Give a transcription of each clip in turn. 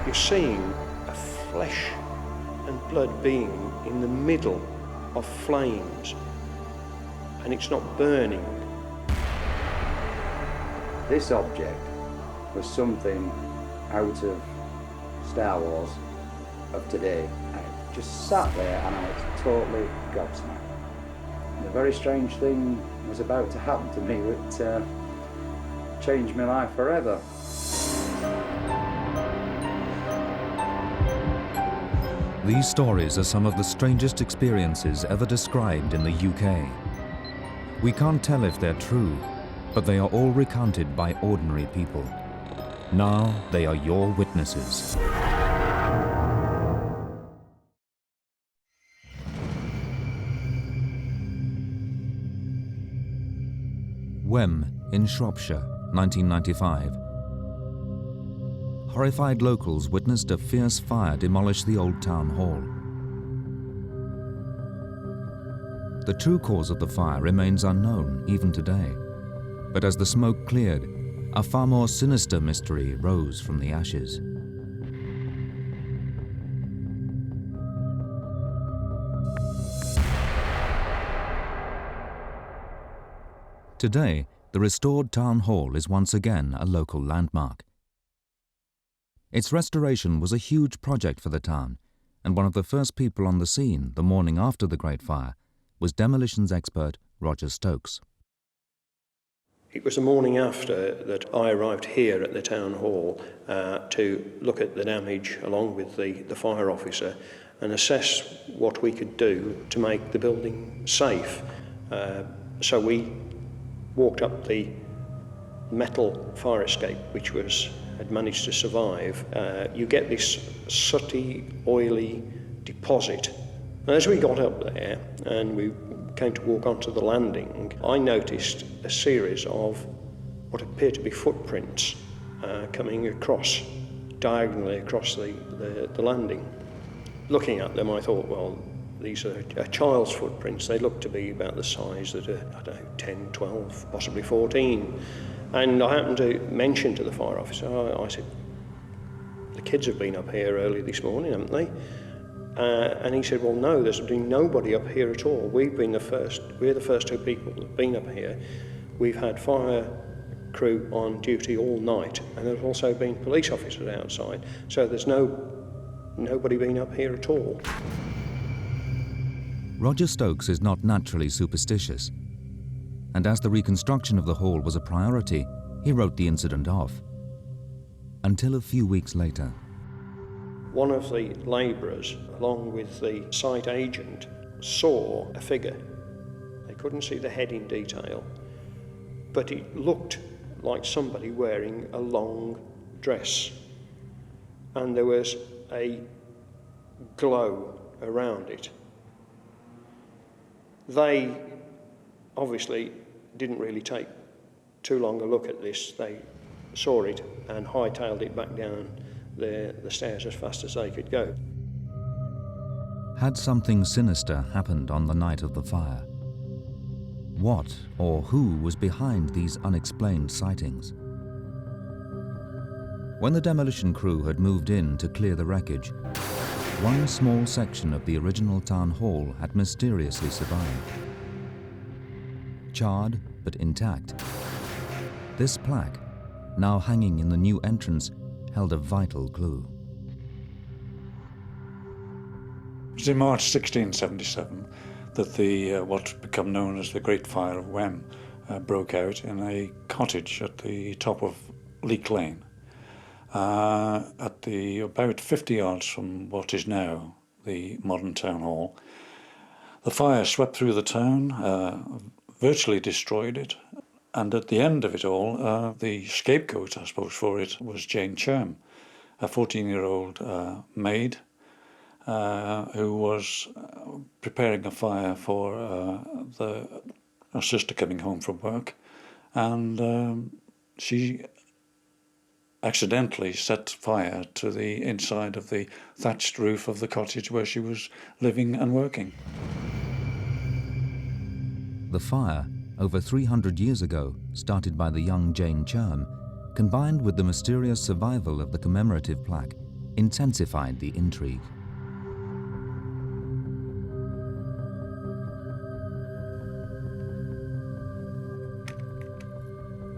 You're seeing a flesh and blood being in the middle of flames, and it's not burning. This object was something out of Star Wars of today. I just sat there and I was totally gobsmacked. And a very strange thing was about to happen to me that changed my life forever. These stories are some of the strangest experiences ever described in the UK. We can't tell if they're true, but they are all recounted by ordinary people. Now they are your witnesses. Wem in Shropshire, 1995. Horrified locals witnessed a fierce fire demolish the old town hall. The true cause of the fire remains unknown even today, but as the smoke cleared, a far more sinister mystery rose from the ashes. Today, the restored town hall is once again a local landmark. Its restoration was a huge project for the town, and one of the first people on the scene the morning after the Great Fire was demolitions expert Roger Stokes. It was the morning after that I arrived here at the town hall to look at the damage along with the fire officer and assess what we could do to make the building safe. So we walked up the metal fire escape, which had managed to survive. You get this sooty, oily deposit. And as we got up there and we came to walk onto the landing, I noticed a series of what appeared to be footprints coming across, diagonally across the landing. Looking at them, I thought, well, these are a child's footprints. They look to be about the size that are, I don't know, 10, 12, possibly 14. And I happened to mention to the fire officer, I said, the kids have been up here early this morning, haven't they? And he said, well, no, there's been nobody up here at all. We're the first two people that have been up here. We've had fire crew on duty all night, and there's also been police officers outside. So there's nobody been up here at all. Roger Stokes is not naturally superstitious, and as the reconstruction of the hall was a priority, he wrote the incident off. Until a few weeks later. One of the labourers, along with the site agent, saw a figure. They couldn't see the head in detail, but it looked like somebody wearing a long dress. And there was a glow around it. They obviously didn't really take too long a look at this. They saw it and hightailed it back down the stairs as fast as they could go. Had something sinister happened on the night of the fire? What or who was behind these unexplained sightings? When the demolition crew had moved in to clear the wreckage, one small section of the original town hall had mysteriously survived. Charred but intact, this plaque, now hanging in the new entrance, held a vital clue. It was in March 1677 that the what's become known as the Great Fire of Wem broke out in a cottage at the top of Leek Lane, at the about 50 yards from what is now the modern town hall. The fire swept through the town, virtually destroyed it, and at the end of it all, the scapegoat, I suppose, for it was Jane Churm, a 14-year-old maid who was preparing a fire for her sister coming home from work, and she accidentally set fire to the inside of the thatched roof of the cottage where she was living and working. The fire, over 300 years ago, started by the young Jane Churm, combined with the mysterious survival of the commemorative plaque, intensified the intrigue.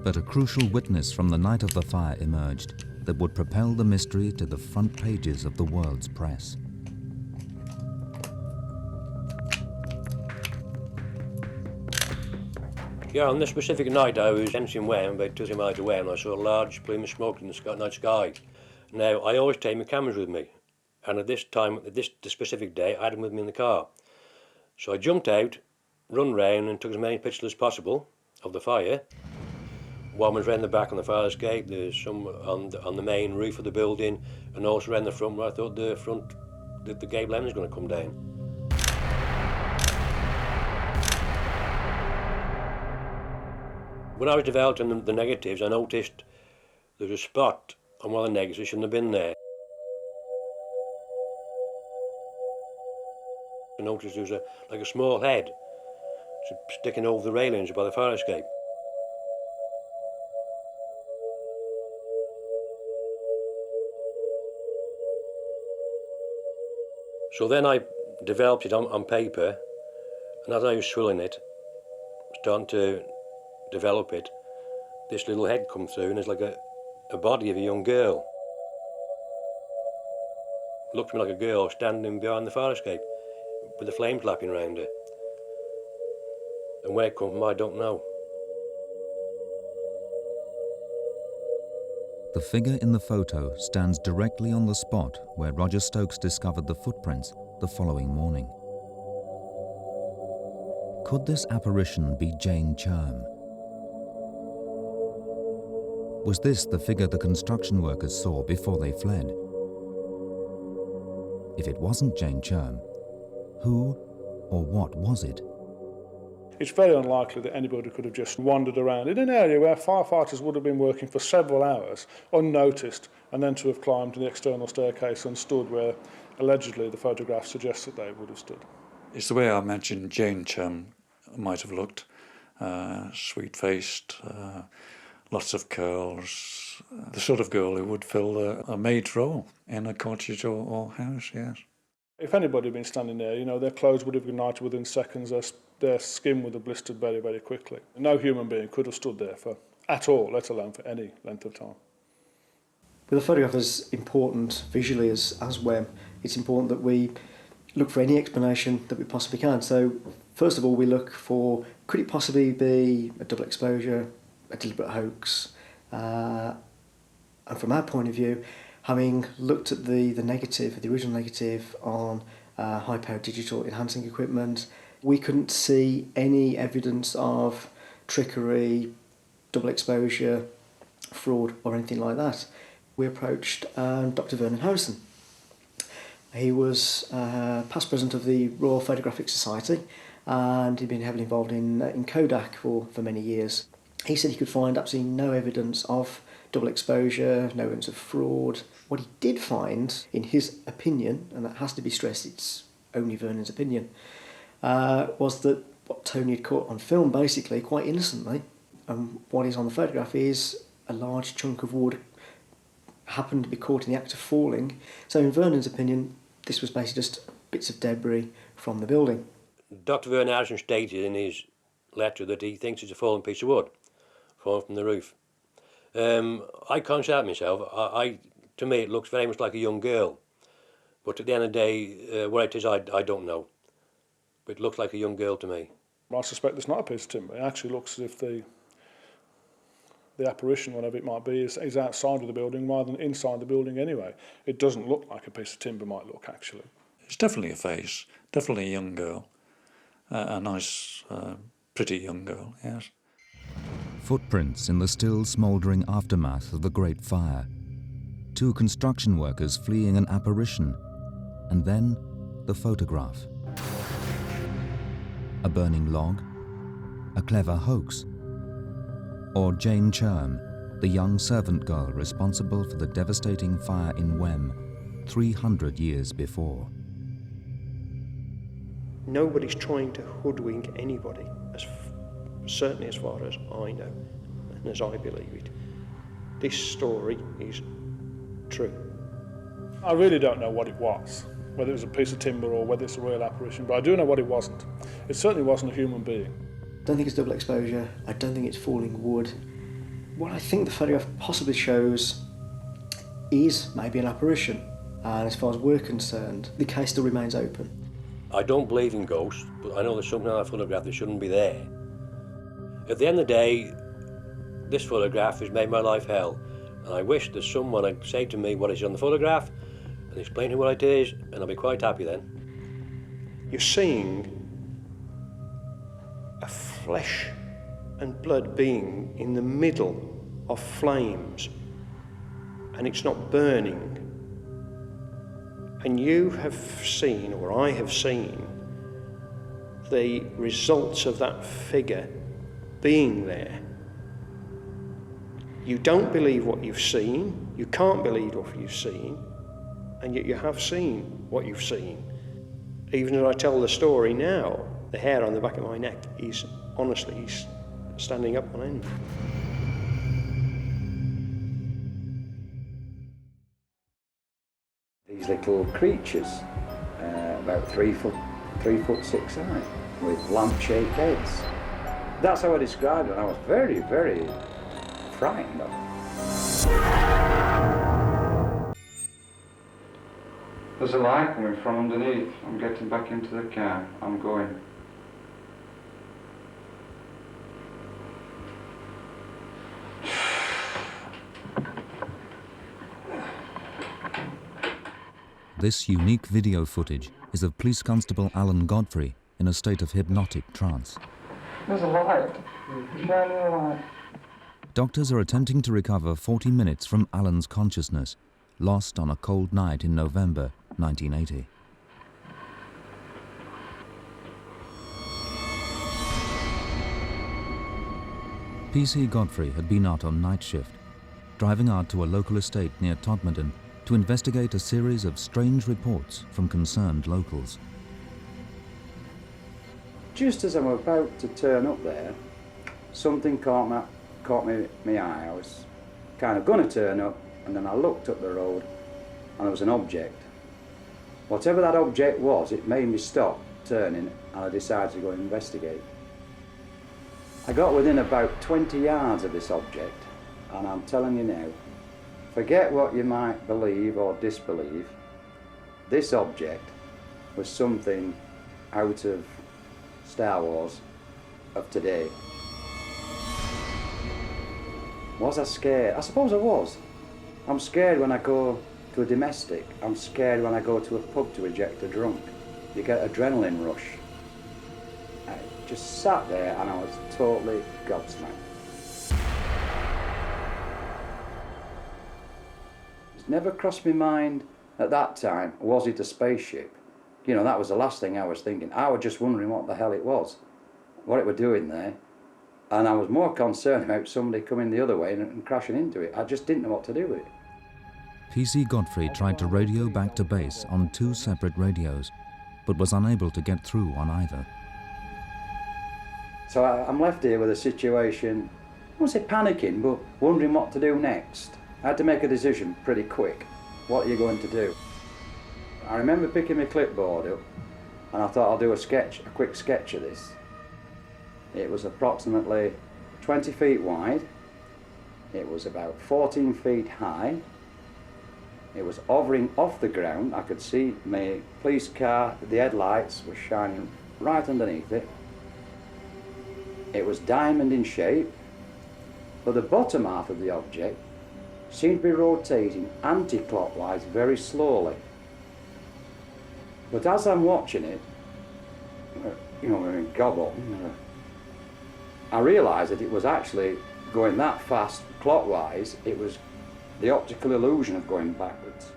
But a crucial witness from the night of the fire emerged that would propel the mystery to the front pages of the world's press. Yeah, on this specific night I was emptying Wem, about 2 miles away, and I saw a large plume of smoke in the night sky. Now, I always take my cameras with me, and at this time, the specific day, I had them with me in the car. So I jumped out, run round and took as many pictures as possible of the fire. One was around the back on the fire escape, there's some on the main roof of the building, and also around the front where I thought the gable end was going to come down. When I was developing the negatives, I noticed there was a spot on one of the negatives that shouldn't have been there. I noticed there was like a small head sticking over the railings by the fire escape. So then I developed it on paper, and as I was swilling it, starting to develop it, this little head come through, and it's like a body of a young girl. Looked to me like a girl standing behind the fire escape with the flames lapping around her. And where it come from, I don't know. The figure in the photo stands directly on the spot where Roger Stokes discovered the footprints the following morning. Could this apparition be Jane Churm? Was this the figure the construction workers saw before they fled? If it wasn't Jane Churm, who or what was it? It's very unlikely that anybody could have just wandered around in an area where firefighters would have been working for several hours unnoticed, and then to have climbed the external staircase and stood where allegedly the photograph suggests that they would have stood. It's the way I imagine Jane Churm might have looked. Sweet-faced, lots of curls, the sort of girl who would fill a maid's role in a cottage or house, yes. If anybody had been standing there, you know, their clothes would have ignited within seconds, their skin would have blistered very, very quickly. No human being could have stood there for at all, let alone for any length of time. With a photograph as important visually as Wem, it's important that we look for any explanation that we possibly can. So, first of all, we look for, could it possibly be a double exposure, a deliberate hoax? And from our point of view, having looked at the negative, the original negative on high-powered digital enhancing equipment, we couldn't see any evidence of trickery, double exposure, fraud or anything like that. We approached Dr. Vernon Harrison. He was past president of the Royal Photographic Society, and he'd been heavily involved in Kodak for many years. He said he could find absolutely no evidence of double exposure, no evidence of fraud. What he did find, in his opinion, and that has to be stressed, it's only Vernon's opinion, was that what Tony had caught on film, basically, quite innocently, and what is on the photograph is a large chunk of wood happened to be caught in the act of falling. So in Vernon's opinion, this was basically just bits of debris from the building. Dr. Vernon Harrison stated in his letter that he thinks it's a fallen piece of wood, fallen from the roof. I can't say that myself. To me, it looks very much like a young girl. But at the end of the day, what it is, I don't know. But it looks like a young girl to me. I suspect it's not a piece of timber. It actually looks as if the apparition, whatever it might be, is outside of the building rather than inside the building anyway. It doesn't look like a piece of timber might look, actually. It's definitely a face, definitely a young girl. A nice, pretty young girl, yes. Footprints in the still smouldering aftermath of the Great Fire. 2 construction workers fleeing an apparition, and then the photograph. A burning log? A clever hoax? Or Jane Churm, the young servant girl responsible for the devastating fire in Wem 300 years before? Nobody's trying to hoodwink anybody, certainly as far as I know and as I believe it. This story is true. I really don't know what it was, whether it was a piece of timber or whether it's a real apparition, but I do know what it wasn't. It certainly wasn't a human being. I don't think it's double exposure. I don't think it's falling wood. What I think the photograph possibly shows is maybe an apparition. And as far as we're concerned, the case still remains open. I don't believe in ghosts, but I know there's something on that photograph that shouldn't be there. At the end of the day, this photograph has made my life hell. And I wish that someone would say to me what is on the photograph and explain to me what it is, and I'll be quite happy then. You're seeing a flesh and blood being in the middle of flames, and it's not burning. And you have seen, or I have seen, the results of that figure being there. You don't believe what you've seen, you can't believe what you've seen, and yet you have seen what you've seen. Even as I tell the story now, the hair on the back of my neck is honestly standing up on end. These little creatures, about 3 foot 6 high, with lamp-shaped heads. That's how I described it. I was very, very frightened of it. There's a light coming from underneath. I'm getting back into the car. I'm going. This unique video footage is of Police Constable Alan Godfrey in a state of hypnotic trance. There's a light. Shining a light. Doctors are attempting to recover 40 minutes from Alan's consciousness, lost on a cold night in November 1980. PC Godfrey had been out on night shift, driving out to a local estate near Todmorden to investigate a series of strange reports from concerned locals. Just as I'm about to turn up there, something caught me eye. I was kind of going to turn up, and then I looked up the road, and there was an object. Whatever that object was, it made me stop turning, and I decided to go and investigate. I got within about 20 yards of this object, and I'm telling you now, forget what you might believe or disbelieve, this object was something out of Star Wars of today. Was I scared? I suppose I was. I'm scared when I go to a domestic. I'm scared when I go to a pub to eject a drunk. You get adrenaline rush. I just sat there and I was totally gobsmacked. It's never crossed my mind at that time, was it a spaceship? You know, that was the last thing I was thinking. I was just wondering what the hell it was, what it were doing there. And I was more concerned about somebody coming the other way and crashing into it. I just didn't know what to do with it. PC Godfrey tried to radio back to base on 2 separate radios, but was unable to get through on either. So I'm left here with a situation, I won't say panicking, but wondering what to do next. I had to make a decision pretty quick. What are you going to do? I remember picking my clipboard up, and I thought I'll do a quick sketch of this. It was approximately 20 feet wide. It was about 14 feet high. It was hovering off the ground. I could see my police car, the headlights were shining right underneath it. It was diamond in shape, but the bottom half of the object seemed to be rotating anti-clockwise very slowly. But as I'm watching it, you know, we're in gobble, I realised that it was actually going that fast clockwise. It was the optical illusion of going backwards.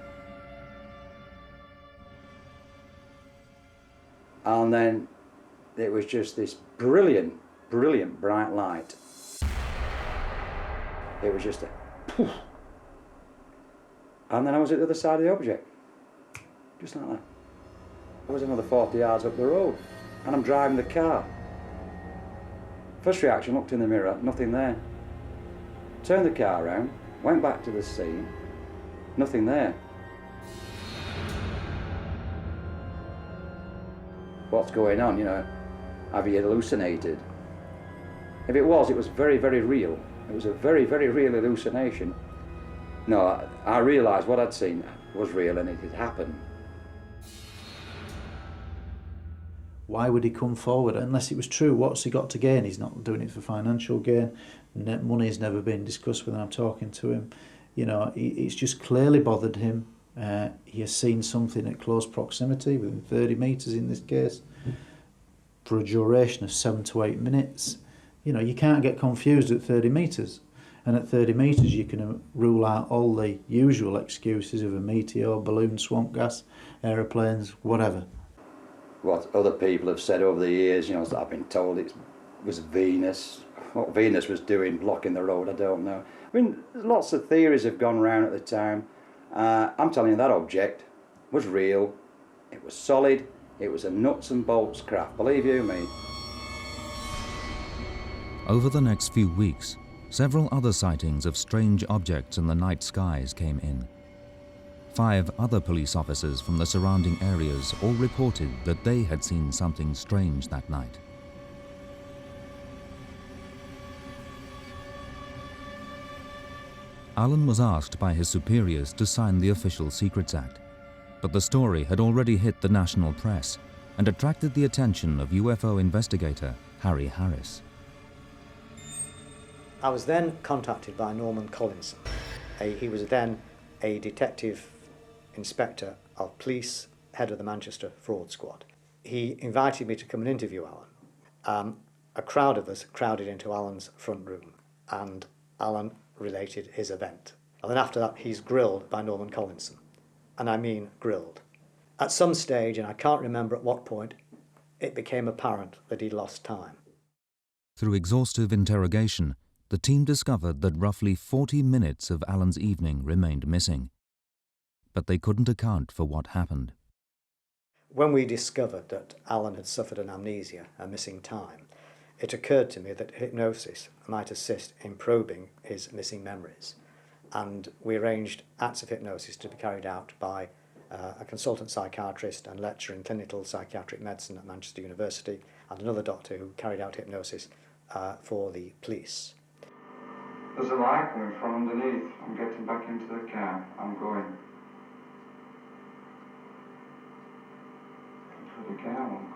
And then it was just this brilliant, brilliant bright light. It was just a poof. And then I was at the other side of the object. Just like that. I was another 40 yards up the road, and I'm driving the car. First reaction, looked in the mirror, nothing there. Turned the car around, went back to the scene, nothing there. what's going on, you know, have you hallucinated? If it was very, very real. It was a very, very real hallucination. No, I realised what I'd seen was real and it had happened. Why would he come forward? Unless it was true, what's he got to gain? He's not doing it for financial gain. Money's never been discussed when I'm talking to him. You know, it's just clearly bothered him. He has seen something at close proximity, within 30 metres in this case, for a duration of 7 to 8 minutes. You know, you can't get confused at 30 metres. And at 30 metres you can rule out all the usual excuses of a meteor, balloon, swamp gas, aeroplanes, whatever. What other people have said over the years, you know, that I've been told it was Venus. What Venus was doing blocking the road, I don't know. I mean, lots of theories have gone around at the time. I'm telling you, that object was real, it was solid, it was a nuts and bolts craft, believe you me. Over the next few weeks, several other sightings of strange objects in the night skies came in. 5 other police officers from the surrounding areas all reported that they had seen something strange that night. Alan was asked by his superiors to sign the Official Secrets Act, but the story had already hit the national press and attracted the attention of UFO investigator Harry Harris. I was then contacted by Norman Collinson. He was then a detective inspector of police, head of the Manchester Fraud Squad. He invited me to come and interview Alan. A crowd of us crowded into Alan's front room, and Alan related his event. And then after that, he's grilled by Norman Collinson. And I mean grilled. At some stage, and I can't remember at what point, it became apparent that he'd lost time. Through exhaustive interrogation, the team discovered that roughly 40 minutes of Alan's evening remained missing. But they couldn't account for what happened. When we discovered that Alan had suffered an amnesia, a missing time, it occurred to me that hypnosis might assist in probing his missing memories. And we arranged acts of hypnosis to be carried out by a consultant psychiatrist and lecturer in clinical psychiatric medicine at Manchester University, and another doctor who carried out hypnosis for the police. There's a light coming from underneath. I'm getting back into the car. I'm going. For the car, I'm going.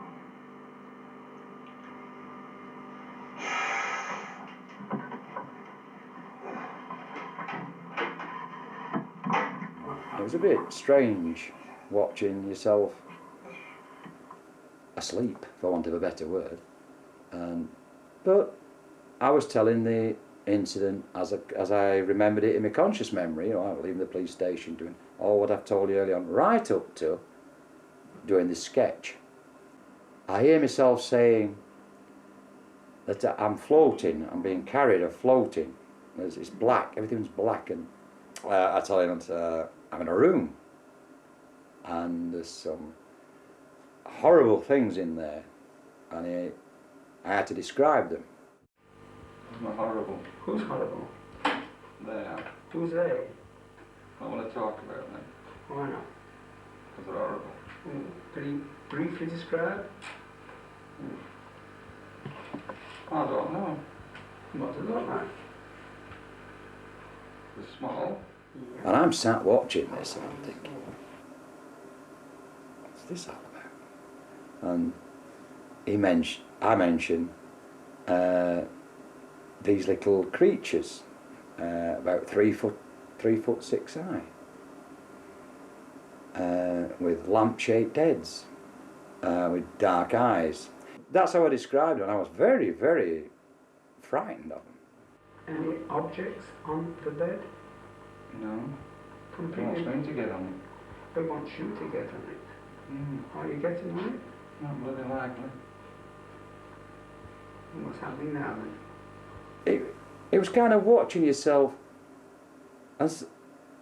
It was a bit strange watching yourself asleep, for want of a better word. But I was telling the incident as I remembered it in my conscious memory. You know, I was leaving the police station doing all what I've told you earlier on, right up to doing this sketch. I hear myself saying that I'm floating, I'm being carried, I'm floating. It's black, everything's black, and I tell him that I'm in a room and there's some horrible things in there, and I had to describe them. It's not horrible. Who's horrible? They are. Who's they? I want to talk about them Why not? because they're horrible. Can you briefly describe? I don't know. What does it look like? They're small. And I'm sat watching this and I'm thinking, what's this all about? And I mentioned these little creatures, about 3 foot 6 high, with lamp-shaped heads, with dark eyes. That's how I described them. I was very, very frightened of them. Any objects on the bed? No. They want Completely. me to get on They want you to get on it. it. Are you getting on it? Not bloody likely. And what's happening now then? It was kind of watching yourself and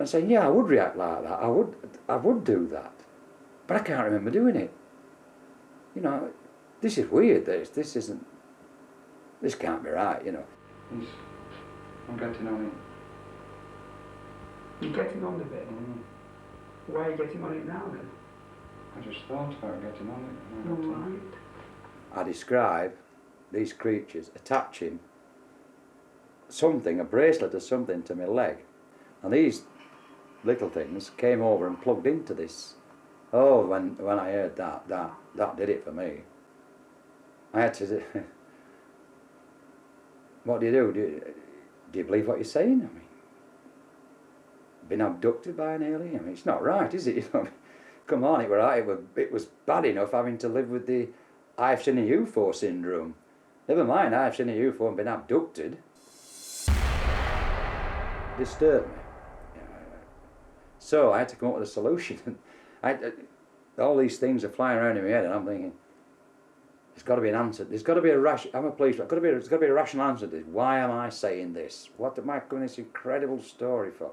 saying, yeah, I would react like that. I would do that, but I can't remember doing it. You know, this is weird. This can't be right. You know. I'm getting on it. You're getting on the bed? Why are you getting on it now then? I just thought about getting on it. All right. I describe these creatures attaching something, a bracelet or something, to my leg. And these little things came over and plugged into this. Oh, when I heard that did it for me. I had to... What do you do? Do you believe what you're saying? I mean, been abducted by an alien? I mean, it's not right, is it? Come on, it was bad enough having to live with the I've seen a UFO syndrome. Never mind, I've seen a UFO and been abducted. Disturbed me. So I had to come up with a solution. All these things are flying around in my head, and I'm thinking, there's got to be an answer. There's got to be I'm a policeman. There's got to be a rational answer to this. Why am I saying this? What am I coming this incredible story for?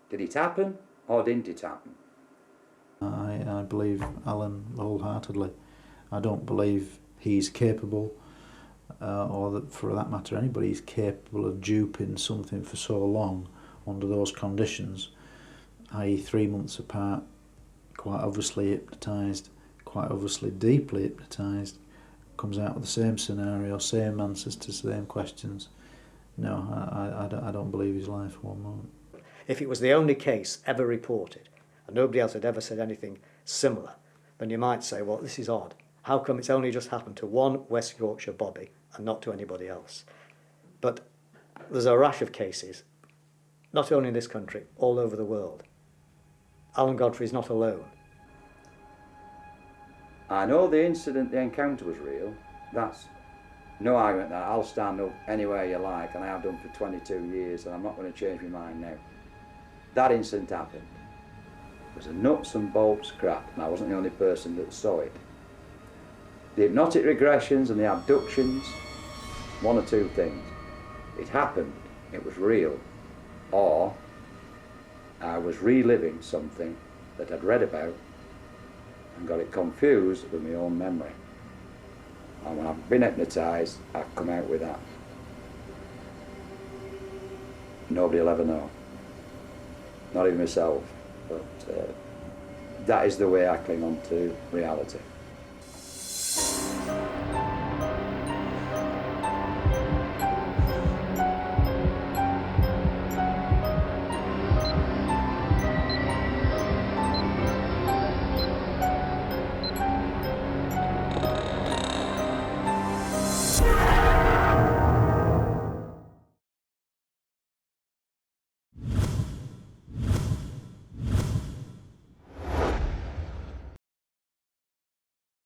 Did it happen or didn't it happen? I believe Alan wholeheartedly. I don't believe he's capable, or that for that matter anybody's capable of duping something for so long under those conditions, i.e. 3 months apart, quite obviously hypnotised, quite obviously deeply hypnotised, comes out with the same scenario, same answers to the same questions. No, I don't believe his life for one moment. If it was the only case ever reported, and nobody else had ever said anything similar, then you might say, well, this is odd. How come it's only just happened to one West Yorkshire bobby and not to anybody else? But there's a rash of cases, not only in this country, all over the world. Alan Godfrey is not alone. I know the incident, the encounter was real. That's no argument that I'll stand up anywhere you like, and I have done for 22 years, and I'm not going to change my mind now. That incident happened. It was a nuts and bolts crap, and I wasn't the only person that saw it. The hypnotic regressions and the abductions, one or two things. It happened, it was real, or I was reliving something that I'd read about and got it confused with my own memory. And when I've been hypnotised, I've come out with that. Nobody will ever know. Not even myself. But that is the way I cling on to reality.